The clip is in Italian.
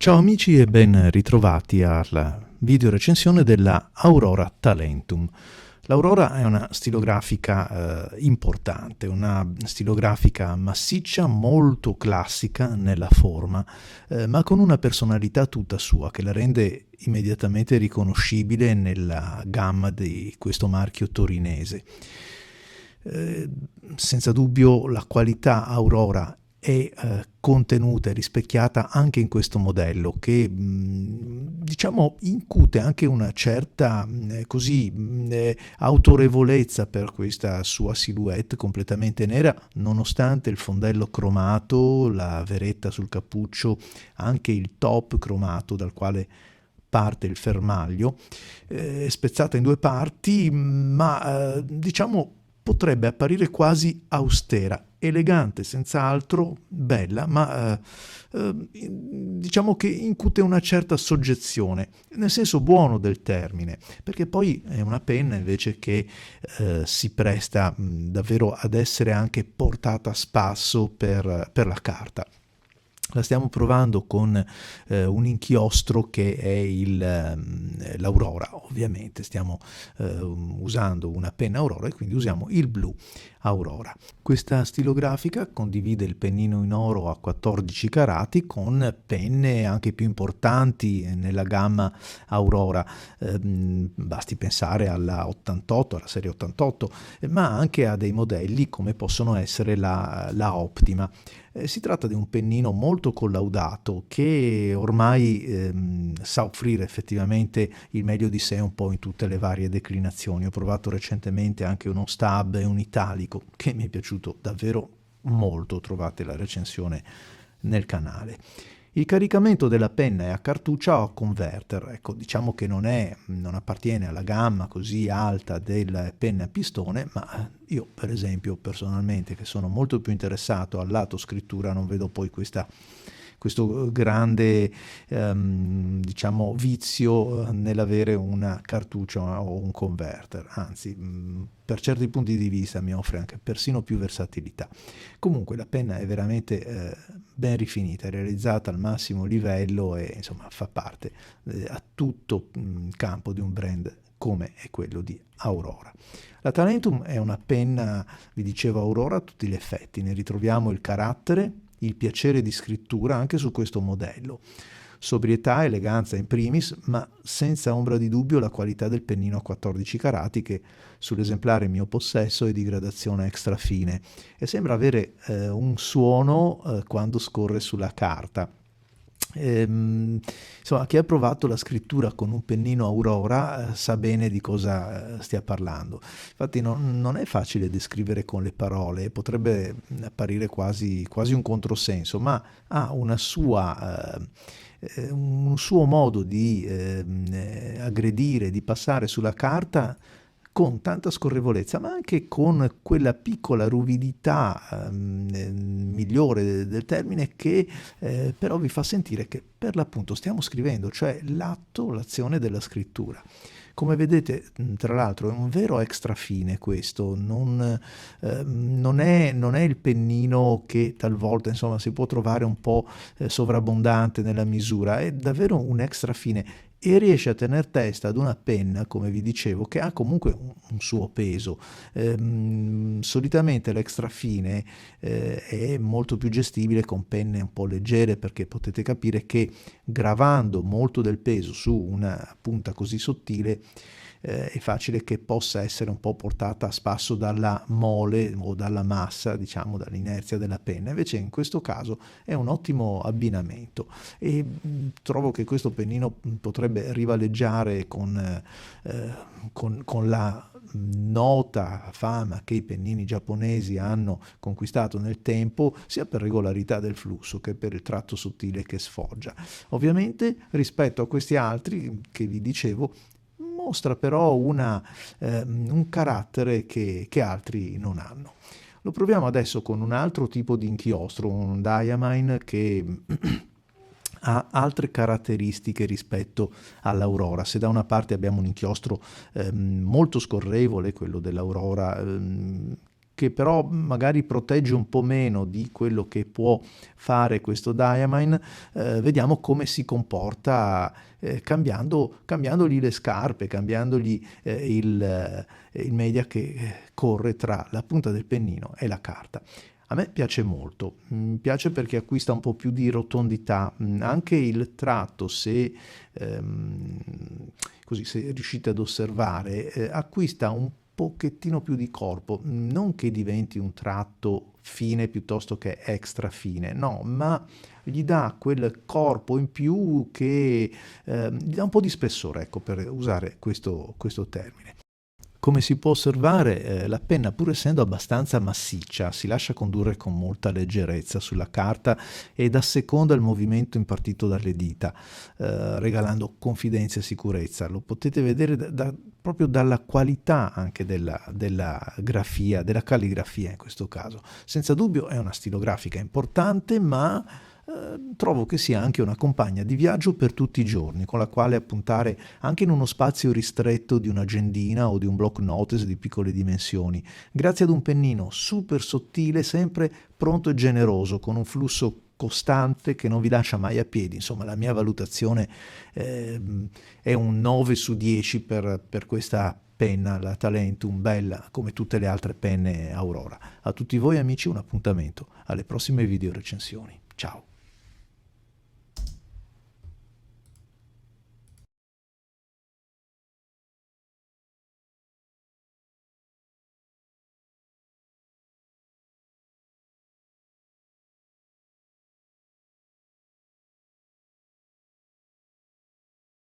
Ciao amici e ben ritrovati alla video recensione della Aurora Talentum. L'Aurora è una stilografica importante, una stilografica massiccia, molto classica nella forma, ma con una personalità tutta sua che la rende immediatamente riconoscibile nella gamma di questo marchio torinese. Senza dubbio la qualità Aurora è contenuta e rispecchiata anche in questo modello che diciamo incute anche una certa autorevolezza per questa sua silhouette completamente nera, nonostante il fondello cromato, la veretta sul cappuccio, anche il top cromato dal quale parte il fermaglio, spezzata in due parti, ma diciamo potrebbe apparire quasi austera, elegante senz'altro, bella, ma diciamo che incute una certa soggezione, nel senso buono del termine, perché poi è una penna invece che si presta davvero ad essere anche portata a spasso per la carta. La stiamo provando con un inchiostro che è l'Aurora, ovviamente stiamo usando una penna Aurora e quindi usiamo il blu Aurora. Questa stilografica condivide il pennino in oro a 14 carati con penne anche più importanti nella gamma Aurora, basti pensare alla 88, alla serie 88, ma anche a dei modelli come possono essere la Optima. Si tratta di un pennino molto collaudato che ormai sa offrire effettivamente il meglio di sé un po' in tutte le varie declinazioni. Ho provato recentemente anche uno stab e un italico che mi è piaciuto davvero molto, trovate la recensione nel canale. Il caricamento della penna è a cartuccia o a converter, ecco, diciamo che non appartiene alla gamma così alta delle penne a pistone, ma io per esempio personalmente, che sono molto più interessato al lato scrittura, non vedo poi questo grande diciamo vizio nell'avere una cartuccia o un converter, anzi per certi punti di vista mi offre anche persino più versatilità. Comunque la penna è veramente ben rifinita, realizzata al massimo livello e insomma fa parte a tutto il campo di un brand come è quello di Aurora. La Talentum è una penna, vi dicevo, Aurora a tutti gli effetti, ne ritroviamo il carattere, il piacere di scrittura anche su questo modello. Sobrietà, eleganza in primis, ma senza ombra di dubbio la qualità del pennino a 14 carati che sull'esemplare in mio possesso è di gradazione extra fine e sembra avere un suono quando scorre sulla carta. Insomma, chi ha provato la scrittura con un pennino Aurora sa bene di cosa stia parlando. Infatti non è facile descrivere con le parole, potrebbe apparire quasi un controsenso, ma ha un suo modo di aggredire, di passare sulla carta con tanta scorrevolezza, ma anche con quella piccola ruvidità migliore del termine che però vi fa sentire che per l'appunto stiamo scrivendo, cioè l'azione della scrittura. Come vedete, tra l'altro, è un vero extra fine questo, non è il pennino che talvolta insomma si può trovare un po' sovrabbondante nella misura, è davvero un extra fine e riesce a tener testa ad una penna, come vi dicevo, che ha comunque un suo peso. Solitamente l'extra fine è molto più gestibile con penne un po' leggere, perché potete capire che gravando molto del peso su una punta così sottile è facile che possa essere un po' portata a spasso dalla mole o dalla massa, diciamo dall'inerzia della penna. Invece in questo caso è un ottimo abbinamento e trovo che questo pennino potrebbe rivaleggiare con la nota fama che i pennini giapponesi hanno conquistato nel tempo, sia per regolarità del flusso che per il tratto sottile che sfoggia. Ovviamente rispetto a questi altri che vi dicevo mostra però un carattere che altri non hanno. Lo proviamo adesso con un altro tipo di inchiostro, un Diamine che ha altre caratteristiche rispetto all'Aurora. Se da una parte abbiamo un inchiostro molto scorrevole, quello dell'Aurora, che però magari protegge un po' meno di quello che può fare questo Diamine, vediamo come si comporta cambiandogli le scarpe, cambiandogli il media che corre tra la punta del pennino e la carta. A me piace molto, piace perché acquista un po' più di rotondità, anche il tratto, così, se riuscite ad osservare, acquista un pochettino più di corpo, non che diventi un tratto fine piuttosto che extra fine, no, ma gli dà quel corpo in più che gli dà un po' di spessore, ecco, per usare questo termine. Come si può osservare, la penna, pur essendo abbastanza massiccia, si lascia condurre con molta leggerezza sulla carta ed asseconda il movimento impartito dalle dita, regalando confidenza e sicurezza. Lo potete vedere proprio dalla qualità anche della grafia, della calligrafia in questo caso. Senza dubbio è una stilografica importante, ma trovo che sia anche una compagna di viaggio per tutti i giorni, con la quale appuntare anche in uno spazio ristretto di un'agendina o di un block notice di piccole dimensioni, grazie ad un pennino super sottile, sempre pronto e generoso, con un flusso costante che non vi lascia mai a piedi. Insomma, la mia valutazione è un 9 su 10 per questa penna, la Talentum, bella come tutte le altre penne Aurora. A tutti voi amici un appuntamento alle prossime video recensioni. Ciao!